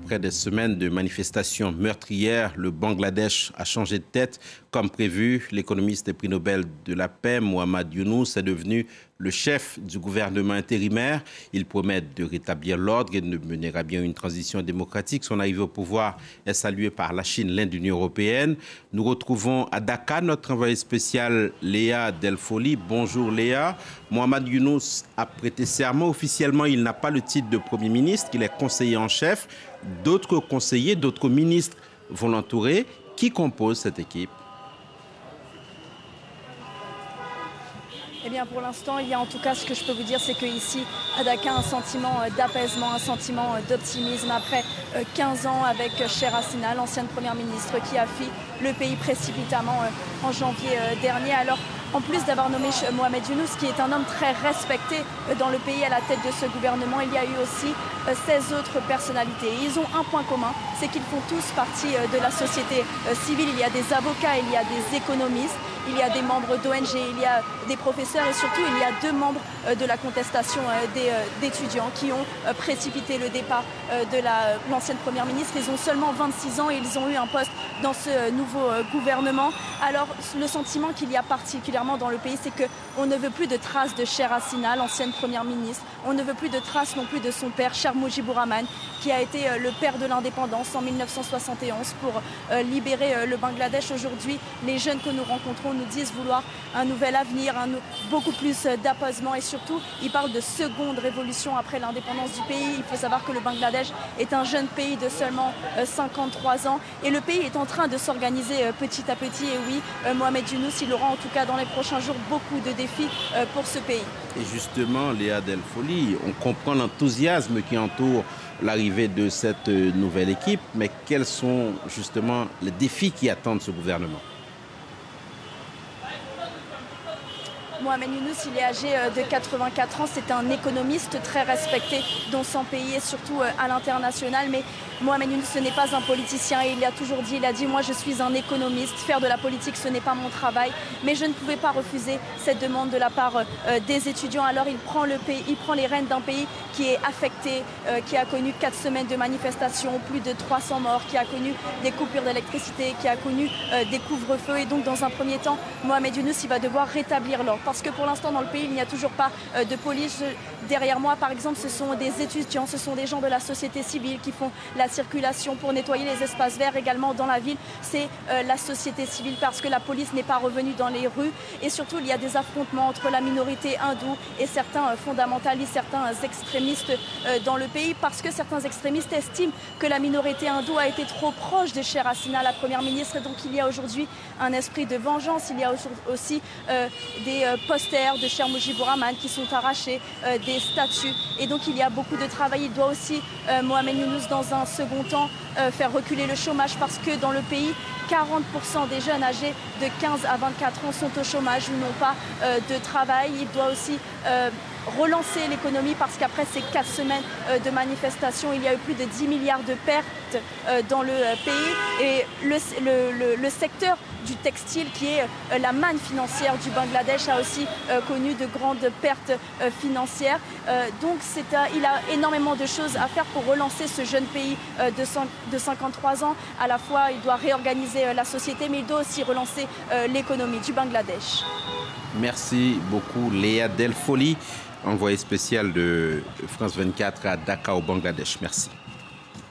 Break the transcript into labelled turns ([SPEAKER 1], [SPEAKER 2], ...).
[SPEAKER 1] Après des semaines de manifestations meurtrières, le Bangladesh a changé de tête. Comme prévu, l'économiste et prix Nobel de la paix, Mohamed Younous, est devenu le chef du gouvernement intérimaire. Il promet de rétablir l'ordre et de mener à bien une transition démocratique. Son arrivée au pouvoir est saluée par la Chine, l'Inde et l'Union européenne. Nous retrouvons à Dakar notre envoyée spéciale Léa Delfoli. Bonjour Léa. Mohamed Younous a prêté serment. Officiellement, il n'a pas le titre de Premier ministre, il est conseiller en chef. D'autres conseillers, d'autres ministres vont l'entourer. Qui compose cette équipe?
[SPEAKER 2] Eh bien, pour l'instant, il y a en tout cas, ce que je peux vous dire, c'est qu'ici, à Dakar, un sentiment d'apaisement, un sentiment d'optimisme après 15 ans avec Sheikh Hasina, l'ancienne première ministre, qui a fui le pays précipitamment en janvier dernier. Alors, en plus d'avoir nommé Mohamed Younous, qui est un homme très respecté dans le pays à la tête de ce gouvernement, il y a eu aussi 16 autres personnalités. Et ils ont un point commun, c'est qu'ils font tous partie de la société civile. Il y a des avocats, il y a des économistes, il y a des membres d'ONG, il y a des professeurs et surtout il y a 2 membres de la contestation d'étudiants qui ont précipité le départ de l'ancienne première ministre. Ils ont seulement 26 ans et ils ont eu un poste dans ce nouveau gouvernement. Alors le sentiment qu'il y a particulièrement dans le pays, c'est qu'on ne veut plus de traces de Sheikh Hasina, l'ancienne première ministre. On ne veut plus de traces non plus de son père, Cheikh Mujibur Rahman, qui a été le père de l'indépendance en 1971 pour libérer le Bangladesh. Aujourd'hui, les jeunes que nous rencontrons nous disent vouloir un nouvel avenir, beaucoup plus d'apaisement et surtout, ils parlent de seconde révolution après l'indépendance du pays. Il faut savoir que le Bangladesh est un jeune pays de seulement 53 ans et le pays est en train de s'organiser petit à petit. Et oui, Mohamed Younous, il aura en tout cas dans les prochains jours beaucoup de défis pour ce pays.
[SPEAKER 1] Et justement, Léa Delfoli, on comprend l'enthousiasme qui entoure l'arrivée de cette nouvelle équipe, mais quels sont justement les défis qui attendent ce gouvernement?
[SPEAKER 2] Mohamed Younous, il est âgé de 84 ans, c'est un économiste très respecté dans son pays et surtout à l'international. Mais Mohamed Younous, ce n'est pas un politicien et il a toujours dit, moi je suis un économiste, faire de la politique ce n'est pas mon travail. Mais je ne pouvais pas refuser cette demande de la part des étudiants. Alors il prend les rênes d'un pays qui est affecté, qui a connu 4 semaines de manifestations, plus de 300 morts, qui a connu des coupures d'électricité, qui a connu des couvre-feux. Et donc dans un premier temps, Mohamed Younous, il va devoir rétablir l'ordre. Parce que pour l'instant, dans le pays, il n'y a toujours pas de police. Derrière moi, par exemple, ce sont des étudiants, ce sont des gens de la société civile qui font la circulation pour nettoyer les espaces verts également dans la ville. C'est la société civile parce que la police n'est pas revenue dans les rues. Et surtout, il y a des affrontements entre la minorité hindoue et certains fondamentalistes, certains extrémistes dans le pays parce que certains extrémistes estiment que la minorité hindoue a été trop proche de Sheikh Hasina, la première ministre. Et donc, il y a aujourd'hui un esprit de vengeance. Il y a aussi des posters de Cheikh Mujibur Rahman qui sont arrachés, des statues. Et donc il y a beaucoup de travail. Il doit aussi, Mohamed Younous, dans un second temps, faire reculer le chômage parce que dans le pays, 40% des jeunes âgés de 15 à 24 ans sont au chômage ou n'ont pas de travail. Il doit aussi relancer l'économie parce qu'après ces 4 semaines de manifestations, il y a eu plus de 10 milliards de pertes dans le pays. Et le secteur du textile, qui est la manne financière du Bangladesh, a aussi connu de grandes pertes financières. Donc il a énormément de choses à faire pour relancer ce jeune pays de 53 ans. À la fois, il doit réorganiser la société, mais il doit aussi relancer l'économie du Bangladesh.
[SPEAKER 1] Merci beaucoup, Léa Delfoli, envoyée spéciale de France 24 à Dakar au Bangladesh. Merci.